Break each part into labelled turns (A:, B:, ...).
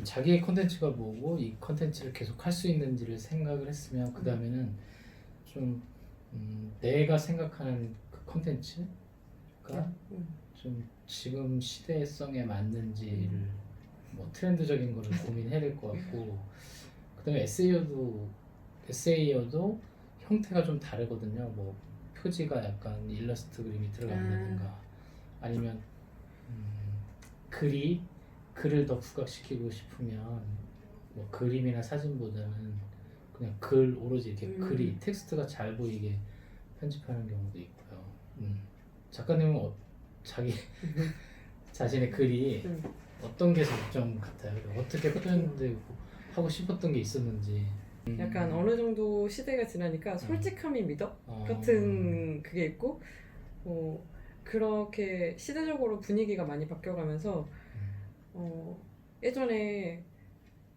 A: 자기의 컨텐츠가 뭐고 이 컨텐츠를 계속 할 수 있는지를 생각을 했으면 그 다음에는 좀 내가 생각하는 그 컨텐츠가 좀 지금 시대성에 맞는지를 뭐 트렌드적인 거를 고민해야 될 것 같고 그 다음에 에세이여도 형태가 좀 다르거든요. 뭐 표지가 약간 일러스트 그림이 들어간다든가 아니면 글을 더 부각시키고 싶으면 뭐 그림이나 사진보다는 그냥 글 오로지 이렇게 글이 텍스트가 잘 보이게 편집하는 경우도 있고요. 작가님은 자기 자신의 글이 어떤 게 장점 같아요? 어떻게 표현되고 하고 싶었던 게 있었는지.
B: 약간 어느 정도 시대가 지나니까 솔직함이 미덕 같은 그게 있고 그렇게 시대적으로 분위기가 많이 바뀌어가면서 예전에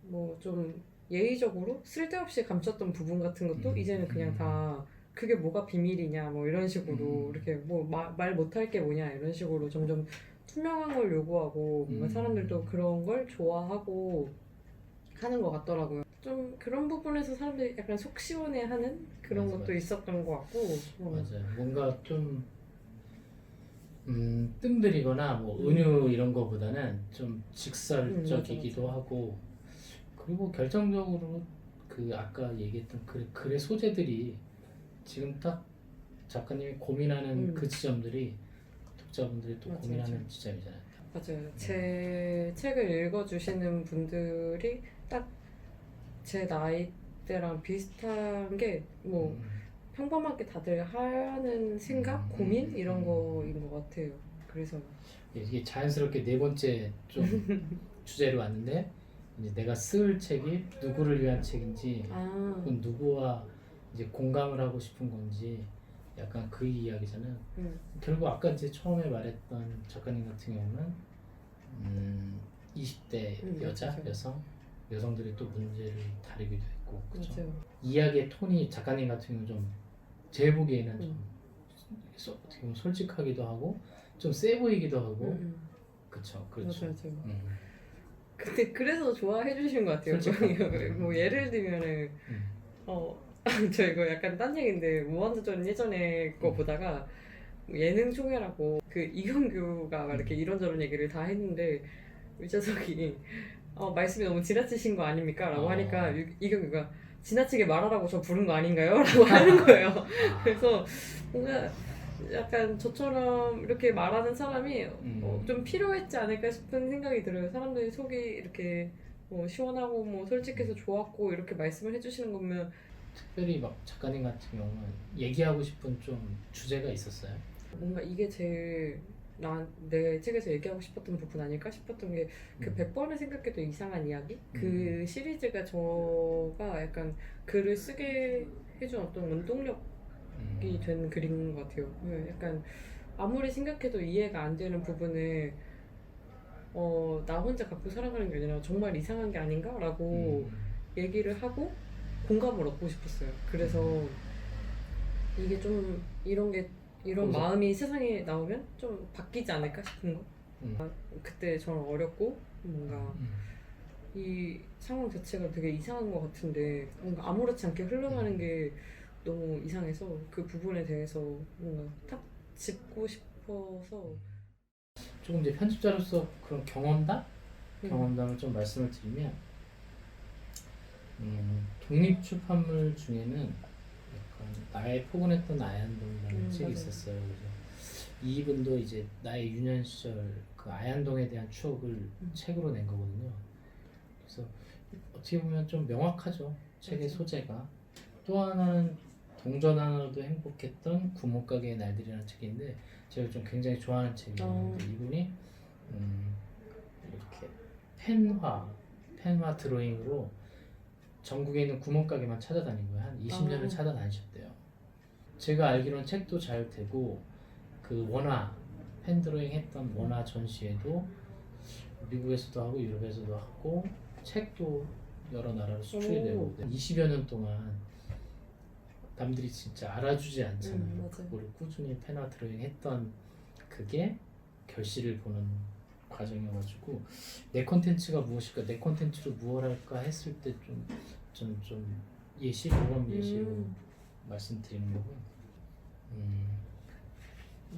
B: 뭐 좀 예의적으로 쓸데없이 감췄던 부분 같은 것도 이제는 그냥 다 그게 뭐가 비밀이냐 뭐 이런 식으로 이렇게 뭐 말 못할 게 뭐냐 이런 식으로 점점 투명한 걸 요구하고 뭔가 사람들도 그런 걸 좋아하고 하는 것 같더라고요. 좀 그런 부분에서 사람들이 약간 속 시원해하는 그런 것도 있었던 것 같고.
A: 맞아요. 뭔가 좀 뜸들이거나 뭐 은유 이런 거보다는 좀 직설적이기도 하고 그리고 결정적으로 그 아까 얘기했던 글의 소재들이 지금 딱 작가님이 고민하는 그 지점들이 독자분들이 또 고민하는 지점이잖아요.
B: 맞아요. 제 책을 읽어주시는 분들이 딱 제 나이대랑 비슷한 게 뭐 평범하게 다들 하는 생각, 고민 이런 거인 것 같아요. 그래서
A: 이게 자연스럽게 네 번째 좀 주제로 왔는데 이제 내가 쓸 책이 누구를 위한 책인지 그건 누구와 이제 공감을 하고 싶은 건지 약간 그 이야기잖아요. 결국 아까 이제 처음에 말했던 작가님 같은 경우는 20대 여성들이 또 문제를 다루기도 했고 그렇죠. 이야기의 톤이 작가님 같은 경우는 좀 제 보기에는 좀 어떻게 보면 솔직하기도 하고 좀 세 보이기도 하고 그렇죠.
B: 맞아요. 근데 그래서 좋아해 주신 것 같아요. 뭐 예를 들면은 저 이거 약간 딴 얘기인데 무한도전 예전에 거 보다가 예능 총회라고 그 이경규가 막 이렇게 이런저런 얘기를 다 했는데 유재석이 말씀이 너무 지나치신 거 아닙니까? 라고 하니까 이경규가 지나치게 말하라고 저 부른 거 아닌가요? 라고 하는 거예요. 그래서 뭔가 약간 저처럼 이렇게 말하는 사람이 좀 필요했지 않을까 싶은 생각이 들어요. 사람들이 속이 이렇게 시원하고 뭐 솔직해서 좋았고 이렇게 말씀을 해주시는 거면
A: 특별히 막 작가님 같은 경우는 얘기하고 싶은 좀 주제가 있었어요?
B: 뭔가 이게 제일 내 책에서 얘기하고 싶었던 부분 아닐까 싶었던 게 그 100번을 생각해도 이상한 이야기? 그 시리즈가 저가 약간 글을 쓰게 해준 어떤 원동력이 된 글인 것 같아요. 약간 아무리 생각해도 이해가 안 되는 부분을 나 혼자 갖고 살아가는 게 아니라 정말 이상한 게 아닌가? 라고 얘기를 하고 공감을 얻고 싶었어요. 그래서 이게 좀 이런 마음이 세상에 나오면 좀 바뀌지 않을까 싶은 거. 그때 저는 어렸고 뭔가 이 상황 자체가 되게 이상한 것 같은데 뭔가 아무렇지 않게 흘러가는 게 너무 이상해서 그 부분에 대해서 뭔가 탁 짚고 싶어서
A: 조금 이제 편집자로서 그런 경험담을 좀 말씀을 드리면 독립출판물 중에는 약간 나의 포근했던 아얀동이라는 책이 있었어요. 그래서 이분도 이제 나의 유년 시절 그 아얀동에 대한 추억을 책으로 낸 거거든요. 그래서 어떻게 보면 좀 명확하죠. 책의 소재가. 또 하나는 동전 하나로도 행복했던 구멍가게의 날들이라는 책인데 제가 좀 굉장히 좋아하는 책이에요. 이분이 이렇게 펜화 드로잉으로 전국에 있는 구멍가게만 찾아다닌 거예요. 한 20년을 찾아다니셨대요. 제가 알기로는 책도 잘 되고 그 원화 펜 드로잉 했던 원화 전시회도 미국에서도 하고 유럽에서도 하고 책도 여러 나라로 수출이 되고 20여 년 동안 남들이 진짜 알아주지 않잖아요. 그거를 꾸준히 펜화 드로잉 했던 그게 결실을 보는 과정이어가지고 내 컨텐츠가 무엇일까, 내 컨텐츠로 무엇 할까 했을 때 좀 예시, 모범 예시로 말씀드리는 거고,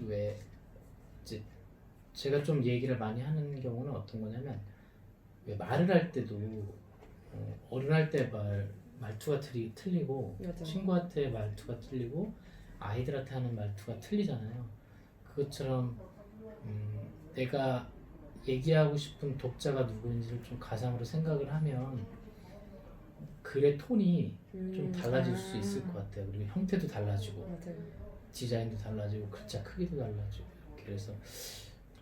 A: 왜 이제 제가 좀 얘기를 많이 하는 경우는 어떤 거냐면, 왜 말을 할 때도 어른할 때 말투가 틀리고
B: 맞아.
A: 친구한테 말투가 틀리고 아이들한테 하는 말투가 틀리잖아요. 그것처럼 내가 얘기하고 싶은 독자가 누구인지를 좀 가상으로 생각을 하면 글의 톤이 좀 달라질 수 있을 것 같아요. 그리고 형태도 달라지고
B: 맞아요.
A: 디자인도 달라지고 글자 크기도 달라지고 이렇게. 그래서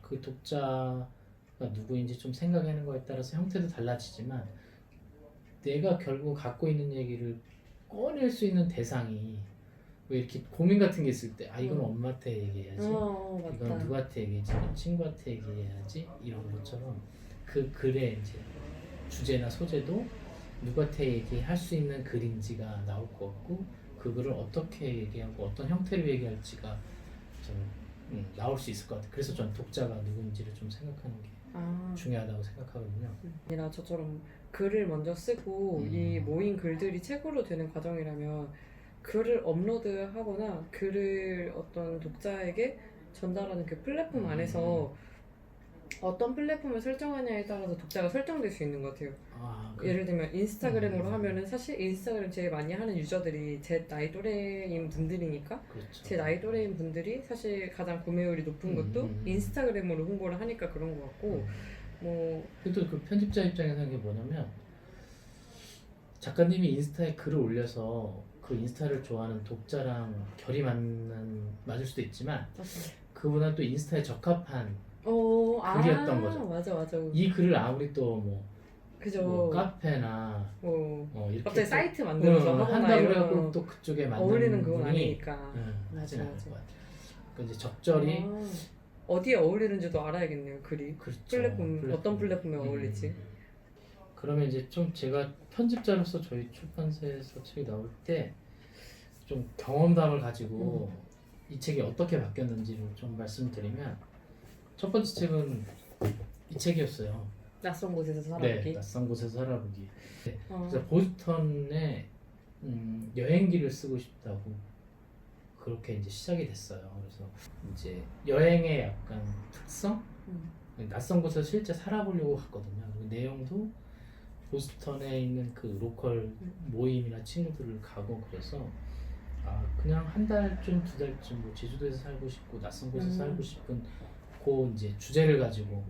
A: 그 독자가 누구인지 좀 생각하는 거에 따라서 형태도 달라지지만, 내가 결국 갖고 있는 얘기를 꺼낼 수 있는 대상이, 왜 이렇게 고민 같은 게 있을 때, 이건 엄마한테 얘기해야지,
B: 맞다.
A: 이건 누구한테 얘기해야지, 이건 친구한테 얘기해야지, 이런 것처럼 그 글의 이제 주제나 소재도 누구한테 얘기할 수 있는 글인지가 나올 것 같고, 그 글을 어떻게 얘기하고 어떤 형태로 얘기할지가 좀 나올 수 있을 것 같아요. 그래서 전 독자가 누군지를 좀 생각하는 게 중요하다고 생각하거든요.
B: 아니라 저처럼 글을 먼저 쓰고 이 모인 글들이 책으로 되는 과정이라면, 글을 업로드하거나 글을 어떤 독자에게 전달하는 그 플랫폼 안에서 어떤 플랫폼을 설정하냐에 따라서 독자가 설정될 수 있는 것 같아요. 예를 들면 인스타그램으로 하면은 사실 인스타그램 제일 많이 하는 유저들이 제 나이 또래인 분들이니까,
A: 그렇죠.
B: 제 나이 또래인 분들이 사실 가장 구매율이 높은 것도 인스타그램으로 홍보를 하니까 그런 것 같고, 뭐
A: 그래도 그 편집자 입장에서 하는 게 뭐냐면, 작가님이 인스타에 글을 올려서 그 인스타를 좋아하는 독자랑 결이 맞을 수도 있지만, 그보다 또 인스타에 적합한 글이었던 거죠.
B: 맞아.
A: 이 글을 아무리 또
B: 그죠.
A: 뭐 카페나 이렇게
B: 갑자기 사이트 만들어서 하거나
A: 한다고
B: 이러면
A: 그래갖고 또 그쪽에 맞는
B: 어울리는 그건
A: 분이
B: 아니니까.
A: 하진 않을
B: 맞아.
A: 것 같아요. 그러니까 이제 적절히
B: 어디에 어울리는지도 알아야겠네요. 글이.
A: 그렇죠.
B: 플랫폼 어떤 플랫폼에 어울릴지.
A: 그러면 이제 좀 제가 편집자로서 저희 출판사에서 책이 나올 때 좀 경험담을 가지고 이 책이 어떻게 바뀌었는지를 좀 말씀드리면, 첫 번째 책은 이 책이었어요.
B: 낯선 곳에서 살아보기.
A: 네, 낯선 곳에서 살아보기. 네. 그래서 보스턴에 여행기를 쓰고 싶다고 그렇게 이제 시작이 됐어요. 그래서 이제 여행의 약간 특성, 낯선 곳에서 실제 살아보려고 갔거든요. 그 내용도 보스턴에 있는 그 로컬 모임이나 친구들을 가고, 그래서 그냥 한 달쯤 두 달쯤 뭐 제주도에서 살고 싶고 낯선 곳에서 살고 싶은 그 이제 주제를 가지고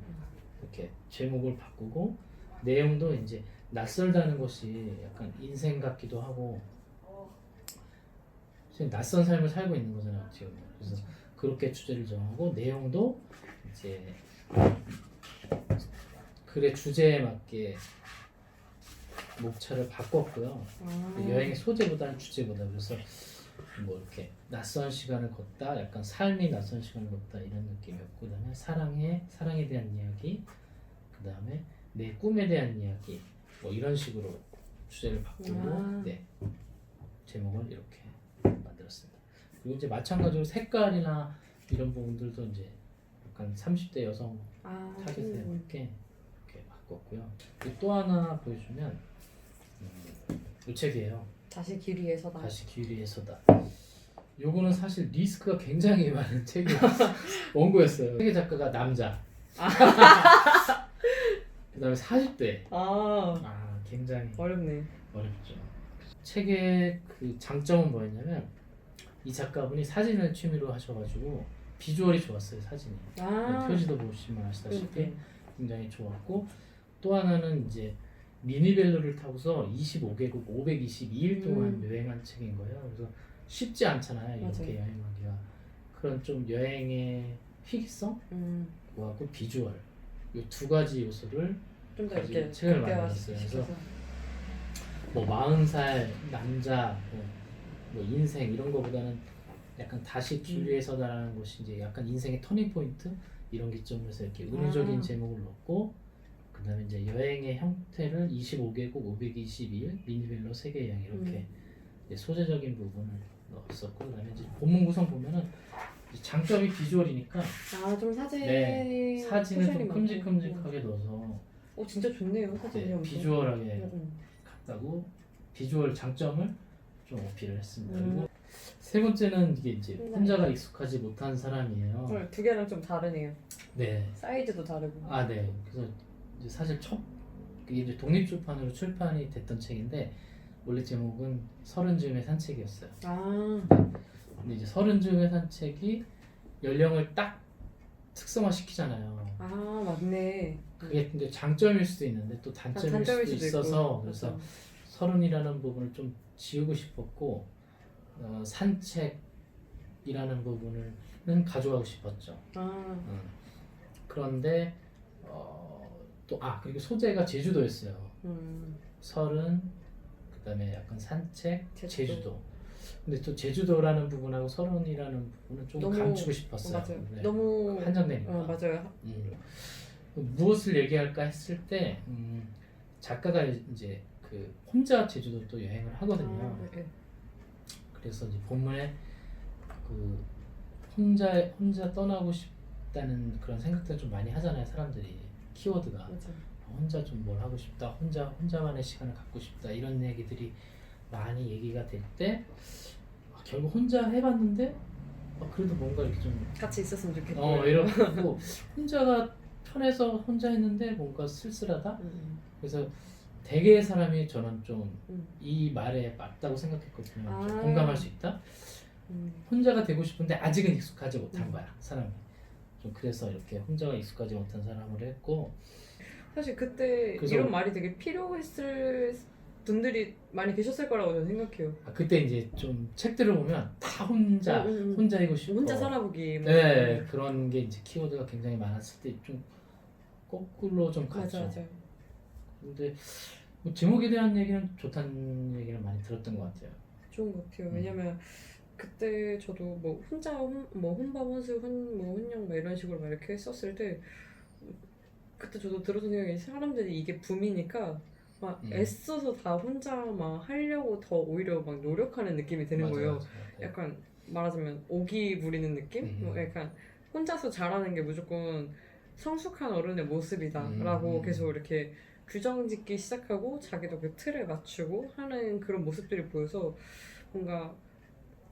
A: 이렇게 제목을 바꾸고, 내용도 이제 낯설다는 것이 약간 인생 같기도 하고, 지금 낯선 삶을 살고 있는 거잖아요 지금. 그래서 그렇게 주제를 정하고, 내용도 이제 글의 주제에 맞게 목차를 바꿨고요. 여행의 소재보다는 주제보다. 그래서 뭐 이렇게 낯선 시간을 걷다, 약간 삶이 낯선 시간을 걷다 이런 느낌이었고, 그다음에 사랑에 대한 이야기, 그다음에 내 꿈에 대한 이야기, 뭐 이런 식으로 주제를 바꾸고 제목을 이렇게 만들었습니다. 그리고 이제 마찬가지로 색깔이나 이런 부분들도 이제 약간 30대 여성 타겟에 맞게 이렇게 바꿨고요. 그리고 또 하나 보여주면 이 책이에요.
B: 다시 길 위에서다.
A: 다시 길 위에서다. 요거는 사실 리스크가 굉장히 많은 책이에요. 원고였어요. 책의 작가가 남자. 그다음에 40대. 굉장히
B: 어렵네.
A: 어렵죠. 책의 그 장점은 뭐였냐면, 이 작가분이 사진을 취미로 하셔가지고 비주얼이 좋았어요. 사진이. 표지도 보시면 아시다시피 굉장히 좋았고, 또 하나는 이제 미니벨로를 타고서 25개국 522일 동안 여행한 책인 거예요. 그래서 쉽지 않잖아요. 이렇게 여행하기가. 그런 좀 여행의 희귀성, 그거하고 비주얼, 이 두 가지 요소를
B: 좀 더 이렇게
A: 책을 만들었어요. 그래서 뭐 40살 남자, 뭐 인생 이런 거보다는 약간 다시 길 위에 서다라는 것이 이제 약간 인생의 터닝 포인트 이런 기점에서 이렇게 은유적인 제목을 넣고, 그다음에 이제 여행의 형태를 25개국 522일 미니벨로 세계 여행 이렇게 이제 소재적인 부분을 넣었었고, 그다음에 이제 본문 구성 보면은 장점이 비주얼이니까
B: 좀 사진
A: 네, 사진을 좀
B: 포션이 많고.
A: 큼직큼직하게 넣어서
B: 진짜 좋네요 사진이.
A: 네,
B: 엄청.
A: 비주얼하게
B: 응.
A: 갔다고 비주얼 장점을 좀 어필을 했습니다.
B: 음.
A: 그리고 세 번째는 이게 이제 혼자가 익숙하지 못한 사람이에요.
B: 두 개랑 좀 다르네요.
A: 네.
B: 사이즈도 다르고.
A: 네. 그래서 이제 사실 이게 독립출판으로 출판이 됐던 책인데 원래 제목은 서른 즈음의 산책이었어요. 근데 이제 서른 즈음의 산책이 연령을 딱 특성화시키잖아요.
B: 맞네.
A: 그게 근데 장점일 수도 있는데 또 단점일 수도 있어서
B: 있고.
A: 그래서
B: 맞아.
A: 서른이라는 부분을 좀 지우고 싶었고 산책이라는 부분은 가져가고 싶었죠. 그런데 그리고 소재가 제주도였어요. 서른 그다음에 약간 산책 제주도. 근데 또 제주도라는 부분하고 서른이라는 부분은 좀
B: 너무,
A: 감추고 싶었어요.
B: 맞아요.
A: 네.
B: 너무
A: 한정되니까.
B: 맞아요.
A: 무엇을 얘기할까 했을 때 작가가 이제 그 혼자 제주도 또 여행을 하거든요.
B: 네.
A: 그래서 이제 본문에 그 혼자 떠나고 싶다는 그런 생각들 좀 많이 하잖아요, 사람들이. 키워드가
B: 맞아요.
A: 혼자 좀 뭘 하고 싶다, 혼자만의 시간을 갖고 싶다 이런 얘기들이 많이 얘기가 될 때 결국 혼자 해봤는데 그래도 뭔가 이렇게 좀
B: 같이 있었으면 좋겠고.
A: 이러고 혼자가 편해서 혼자 했는데 뭔가 쓸쓸하다. 그래서 대개의 사람이 저는 좀 이 말에 맞다고 생각했거든요. 좀 공감할 수 있다. 혼자가 되고 싶은데 아직은 익숙하지 못한 거야, 사람이. 좀 그래서 이렇게 혼자가 익숙하지 못한 사람을 했고
B: 사실 그때 이런 말이 되게 필요했을 분들이 많이 계셨을 거라고 저는 생각해요.
A: 그때 이제 좀 책들을 보면 다 혼자이고 싶어.
B: 혼자 살아보기.
A: 네, 그런 게 이제 키워드가 굉장히 많았을 때 좀 거꾸로 좀 갔죠.
B: 맞아.
A: 근데 뭐 제목에 대한 얘기는 좋다는 얘기를 많이 들었던 것 같아요.
B: 좋은 것 같아요. 왜냐면 그때 저도 뭐 혼밥 혼술 혼영 이런 식으로 막 이렇게 했었을 때 그때 저도 들었던 생각이 사람들이 이게 붐이니까 막 애써서 다 혼자 막 하려고 더 오히려 막 노력하는 느낌이 드는 거예요.
A: 네.
B: 약간 말하자면 오기 부리는 느낌? 뭐 약간 혼자서 잘하는 게 무조건 성숙한 어른의 모습이다라고 계속 이렇게 규정 짓기 시작하고 자기도 그 틀에 맞추고 하는 그런 모습들이 보여서 뭔가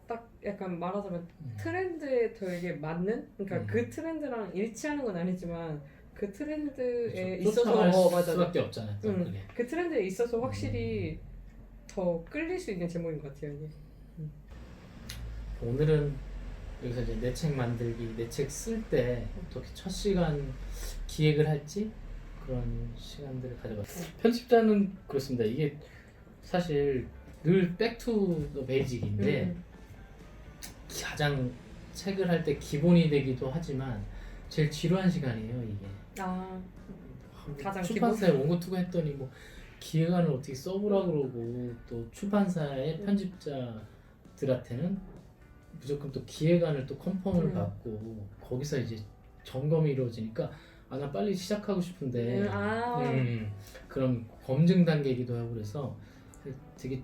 B: 딱 약간 말하자면 트렌드에 되게 맞는 그러니까 그 트렌드랑 일치하는 건 아니지만 그 트렌드에 있어서
A: 맞아. 수밖에 없잖아요.
B: 그 트렌드에 있어서 확실히 더 끌릴 수 있는 제목인 것 같아요. 이게.
A: 오늘은 여기서 이제 내 책 만들기, 내 책 쓸 때 어떻게 첫 시간 기획을 할지 그런 시간들을 가져봤어요. 편집자는 그렇습니다. 이게 사실 늘 백투 더 베이직인데 가장 책을 할 때 기본이 되기도 하지만 제일 지루한 시간이에요, 이게.
B: 가장
A: 출판사에 원고 투고했더니 뭐 기획안을 어떻게 써보라 그러고 또 출판사의 편집자들한테는 무조건 또 기획안을 또 컨펌을 받고 거기서 이제 점검이 이루어지니까 나 빨리 시작하고 싶은데 그런 검증 단계이기도 하고 그래서 되게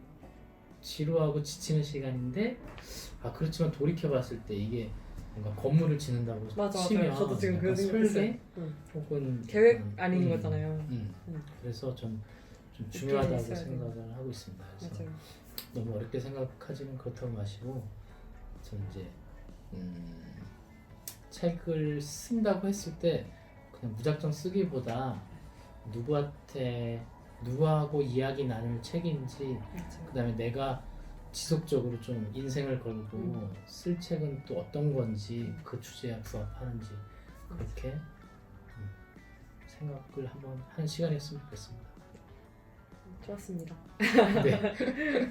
A: 지루하고 지치는 시간인데 그렇지만 돌이켜봤을 때 이게 뭔가 건물을 짓는다고 치면
B: 저도 지금 그
A: 설계 혹은
B: 계획 아닌 거잖아요.
A: 그래서 좀 중요하다고 생각을 하고 있습니다. 그래서
B: 맞아요.
A: 너무 어렵게 생각하지는 그렇다고 마시고 저는 이제 책을 쓴다고 했을 때 그냥 무작정 쓰기보다 누구하고 이야기 나눌 책인지 그다음에 내가 지속적으로 좀 인생을 걸고 쓸 책은 또 어떤 건지 그 주제에 부합하는지 그렇게 생각을 한번 하는 시간이었으면 좋겠습니다.
B: 좋았습니다.
A: 네.